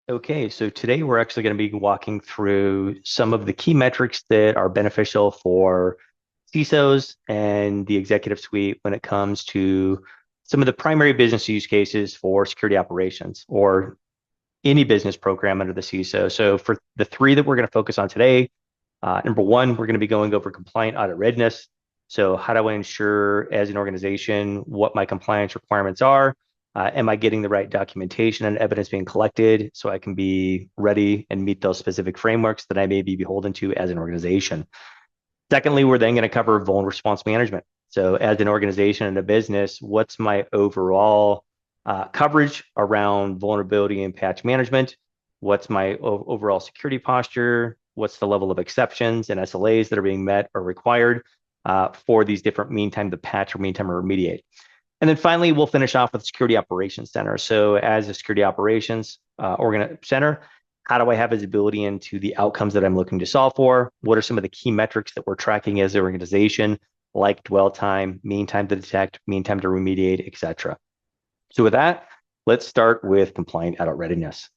Okay, so today we're actually going to be walking through some of the key metrics that are beneficial for CISOs and the executive suite when it comes to some of the primary business use cases for security operations or any business program under the CISO. So for the three that we're going to focus on today, number one, we're going to be going over compliant audit readiness. So how do I ensure as an organization what my compliance requirements are? Am I getting the right documentation and evidence being collected so I can be ready and meet those specific frameworks that I may be beholden to as an organization? Secondly, we're then going to cover vulnerable response management. So as an organization and a business, what's my overall coverage around vulnerability and patch management? What's my overall security posture? What's the level of exceptions and SLAs that are being met or required for these different meantime to patch or meantime to remediate? And then finally, we'll finish off with Security Operations Center. So as a Security Operations Center, how do I have visibility into the outcomes that I'm looking to solve for? What are some of the key metrics that we're tracking as an organization, like dwell time, mean time to detect, mean time to remediate, et cetera. So with that, let's start with compliant audit readiness.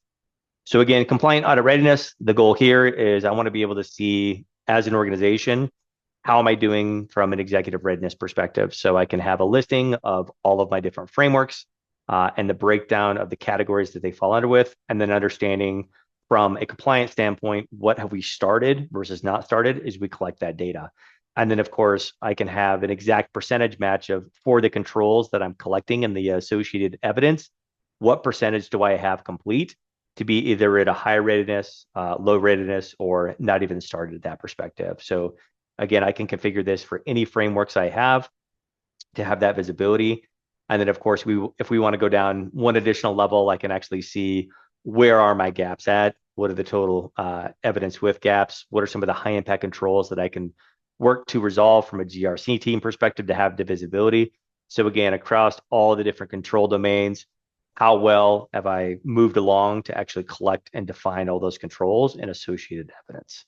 So again, compliant audit readiness, the goal here is I want to be able to see as an organization, how am I doing from an executive readiness perspective? So I can have a listing of all of my different frameworks and the breakdown of the categories that they fall under with, and then understanding from a compliance standpoint, what have we started versus not started as we collect that data. And then, of course, I can have an exact percentage match of for the controls that I'm collecting and the associated evidence, what percentage do I have complete to be either at a high readiness, low readiness, or not even started at that perspective. So again, I can configure this for any frameworks I have to have that visibility. And then, of course, if we want to go down one additional level, I can actually see where are my gaps at? What are the total evidence with gaps? What are some of the high impact controls that I can work to resolve from a GRC team perspective to have the visibility? So again, across all the different control domains, how well have I moved along to actually collect and define all those controls and associated evidence?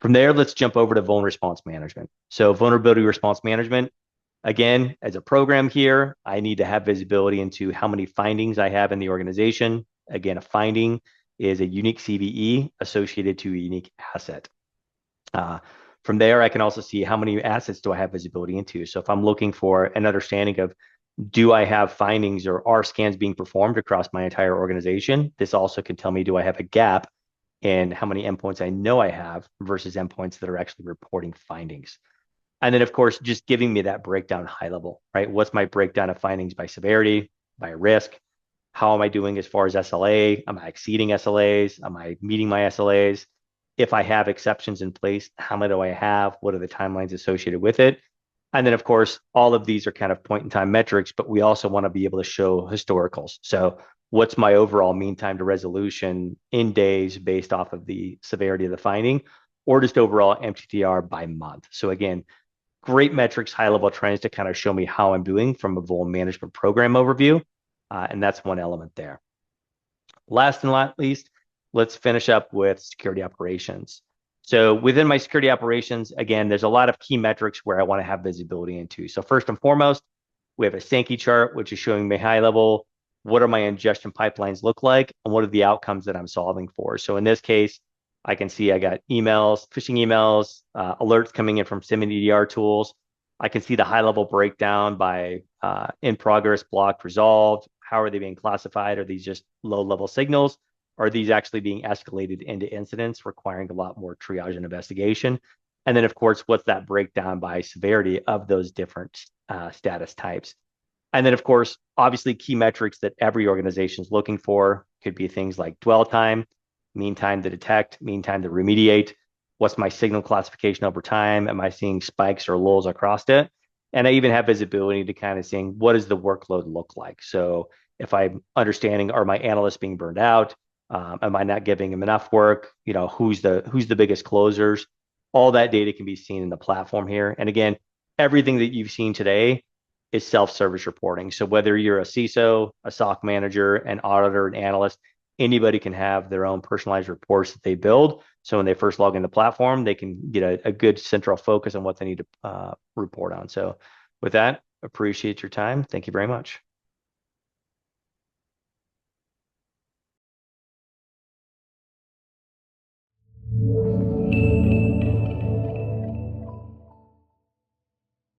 From there, let's jump over to vulnerability response management. So vulnerability response management, again, as a program here, I need to have visibility into how many findings I have in the organization. Again, a finding is a unique CVE associated to a unique asset. From there, I can also see how many assets do I have visibility into. So if I'm looking for an understanding of do I have findings or are scans being performed across my entire organization, this also can tell me do I have a gap in how many endpoints I know I have versus endpoints that are actually reporting findings. And then, of course, just giving me that breakdown high level, right? What's my breakdown of findings by severity, by risk? How am I doing as far as SLA? Am I exceeding SLAs? Am I meeting my SLAs? If I have exceptions in place, how many do I have? What are the timelines associated with it? And then, of course, all of these are kind of point in time metrics, but we also want to be able to show historicals. So what's my overall mean time to resolution in days based off of the severity of the finding, or just overall MTTR by month? So again, great metrics, high level trends to kind of show me how I'm doing from a vulnerability management program overview. And that's one element there. Last and not least, let's finish up with security operations. So within my security operations, again, there's a lot of key metrics where I want to have visibility into. So first and foremost, we have a Sankey chart, which is showing me high level, what are my ingestion pipelines look like, and what are the outcomes that I'm solving for. So in this case, I can see I got emails, phishing emails, alerts coming in from SIEM and EDR tools. I can see the high level breakdown by in progress, blocked, resolved. How are they being classified? Are these just low level signals? Are these actually being escalated into incidents requiring a lot more triage and investigation? And then, of course, what's that breakdown by severity of those different status types? And then, of course, obviously key metrics that every organization is looking for could be things like dwell time, mean time to detect, mean time to remediate. What's my signal classification over time? Am I seeing spikes or lulls across it? And I even have visibility to kind of seeing what does the workload look like. So if I'm understanding, are my analysts being burned out? Am I not giving them enough work? You know, who's the biggest closers? All that data can be seen in the platform here. And again, everything that you've seen today is self-service reporting. So whether you're a CISO, a SOC manager, an auditor, an analyst, anybody can have their own personalized reports that they build. So when they first log in the platform, they can get a good central focus on what they need to report on. So with that, Appreciate your time. Thank you very much.